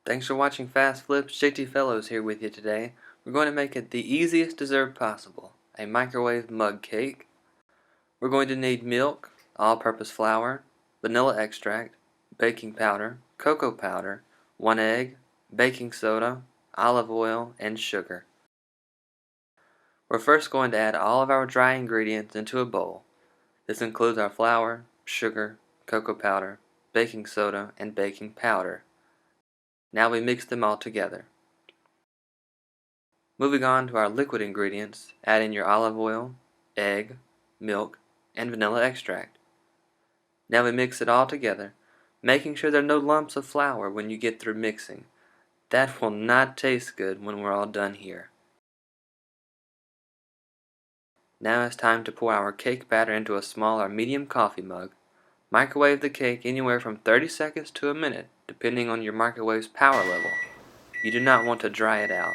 Thanks for watching Fast Flips. JT Fellows here with you today. We're going to make it the easiest dessert possible, a microwave mug cake. We're going to need milk, all-purpose flour, vanilla extract, baking powder, cocoa powder, 1 egg, baking soda, olive oil, and sugar. We're first going to add all of our dry ingredients into a bowl. This includes our flour, sugar, cocoa powder, baking soda, and baking powder. Now we mix them all together. Moving on to our liquid ingredients, add in your olive oil, egg, milk, and vanilla extract. Now we mix it all together, making sure there are no lumps of flour when you get through mixing. That will not taste good when we're all done here. Now it's time to pour our cake batter into a small or medium coffee mug. Microwave the cake anywhere from 30 seconds to a minute, depending on your microwave's power level. You do not want to dry it out.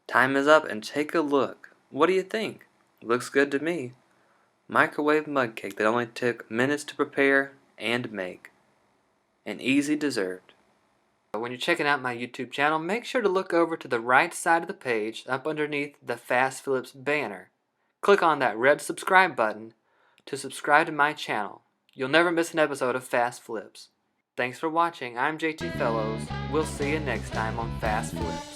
Time is up and take a look. What do you think? Looks good to me. Microwave mug cake that only took minutes to prepare and make. An easy dessert. When you're checking out my YouTube channel, make sure to look over to the right side of the page up underneath the Fast Flips banner. Click on that red subscribe button to subscribe to my channel. You'll never miss an episode of Fast Flips. Thanks for watching. I'm JT Fellows. We'll see you next time on Fast Flips.